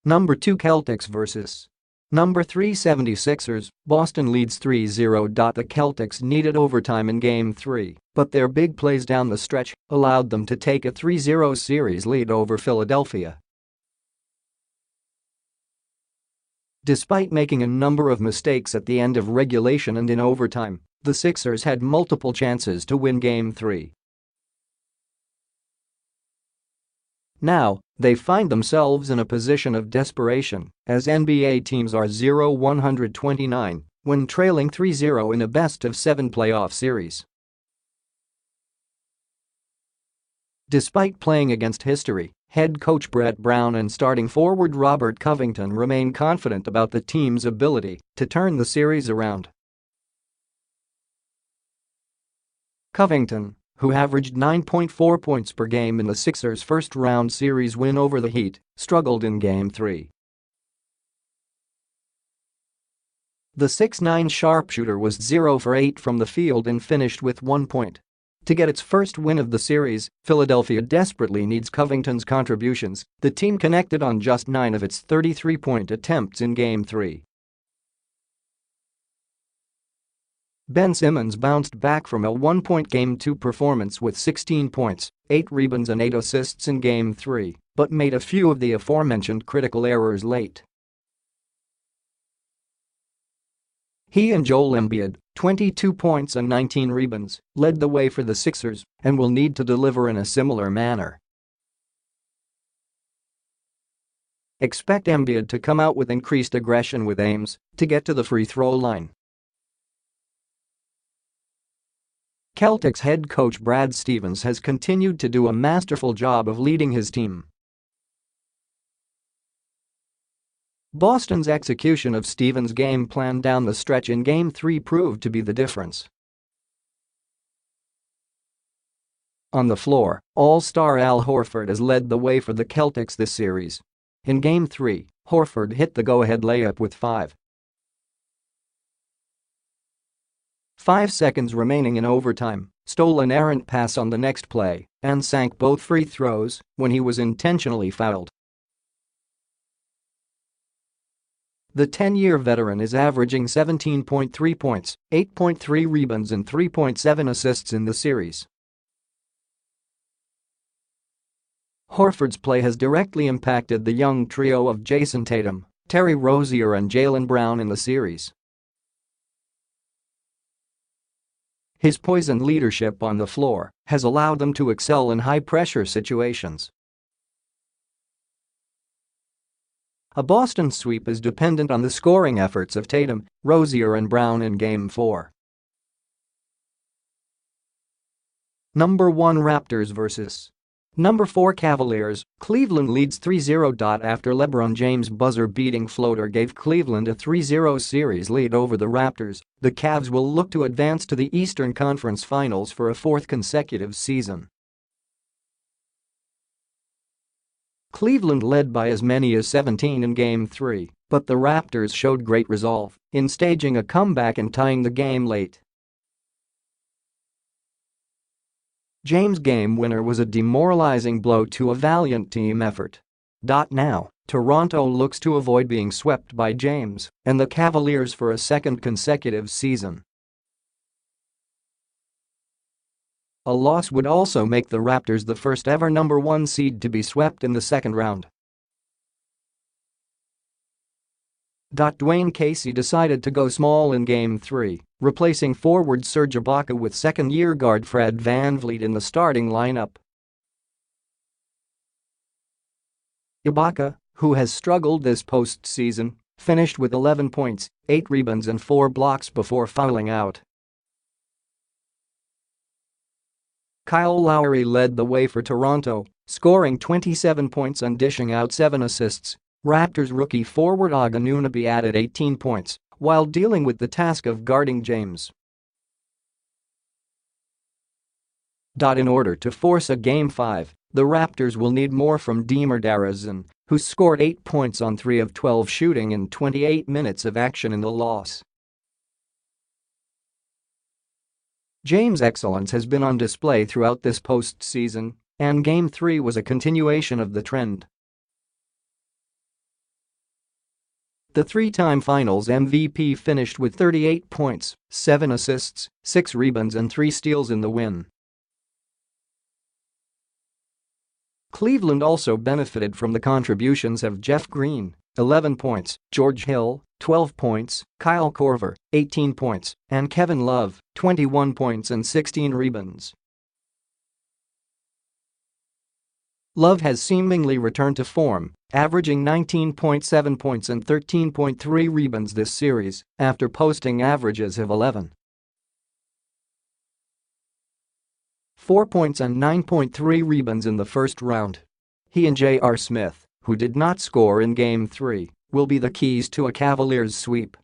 Number 2 Celtics vs. Number 3 76ers, Boston leads 3-0. The Celtics needed overtime in Game 3, but their big plays down the stretch allowed them to take a 3-0 series lead over Philadelphia. Despite making a number of mistakes at the end of regulation and in overtime, the Sixers had multiple chances to win Game 3. Now, they find themselves in a position of desperation as NBA teams are 0-129 when trailing 3-0 in a best-of-7 playoff series. Despite playing against history, head coach Brett Brown and starting forward Robert Covington remain confident about the team's ability to turn the series around. Covington, who averaged 9.4 points per game in the Sixers' first-round series win over the Heat, struggled in Game 3. The 6'9" sharpshooter was 0 for 8 from the field and finished with 1 point. To get its first win of the series, Philadelphia desperately needs Covington's contributions. The team connected on just 9 of its 33-point attempts in Game 3. Ben Simmons bounced back from a 1-point Game 2 performance with 16 points, 8 rebounds and 8 assists in Game 3, but made a few of the aforementioned critical errors late. He and Joel Embiid, 22 points and 19 rebounds, led the way for the Sixers and will need to deliver in a similar manner. Expect Embiid to come out with increased aggression with aims to get to the free throw line. Celtics head coach Brad Stevens has continued to do a masterful job of leading his team. Boston's execution of Stevens' game plan down the stretch in Game 3 proved to be the difference. On the floor, All-Star Al Horford has led the way for the Celtics this series. In Game 3, Horford hit the go-ahead layup with 5 seconds remaining in overtime, stole an errant pass on the next play, and sank both free throws when he was intentionally fouled. The 10-year veteran is averaging 17.3 points, 8.3 rebounds and 3.7 assists in the series. Horford's play has directly impacted the young trio of Jason Tatum, Terry Rozier and Jaylen Brown in the series. His poisoned leadership on the floor has allowed them to excel in high-pressure situations. A Boston sweep is dependent on the scoring efforts of Tatum, Rozier and Brown in Game 4. Number 1 Raptors vs. Number 4 Cavaliers, Cleveland leads 3-0. After LeBron James' buzzer-beating floater gave Cleveland a 3-0 series lead over the Raptors, the Cavs will look to advance to the Eastern Conference Finals for a fourth consecutive season. Cleveland led by as many as 17 in Game 3, but the Raptors showed great resolve in staging a comeback and tying the game late. James' game winner was a demoralizing blow to a valiant team effort. Now, Toronto looks to avoid being swept by James and the Cavaliers for a second consecutive season. A loss would also make the Raptors the first ever number 1 seed to be swept in the second round. Dwayne Casey decided to go small in Game 3, replacing forward Serge Ibaka with second-year guard Fred VanVleet in the starting lineup. Ibaka, who has struggled this postseason, finished with 11 points, 8 rebounds and 4 blocks before fouling out. Kyle Lowry led the way for Toronto, scoring 27 points and dishing out 7 assists. Raptors rookie forward Anunoby added 18 points while dealing with the task of guarding James. In order to force a Game 5, the Raptors will need more from DeMar DeRozan, who scored 8 points on 3 of 12 shooting in 28 minutes of action in the loss. James' excellence has been on display throughout this postseason, and Game 3 was a continuation of the trend. The three-time Finals MVP finished with 38 points, 7 assists, 6 rebounds and 3 steals in the win. Cleveland also benefited from the contributions of Jeff Green, 11 points, George Hill, 12 points, Kyle Korver, 18 points, and Kevin Love, 21 points and 16 rebounds. Love has seemingly returned to form, averaging 19.7 points and 13.3 rebounds this series, after posting averages of 11.4 points and 9.3 rebounds in the first round. He and J.R. Smith, who did not score in Game 3, will be the keys to a Cavaliers sweep.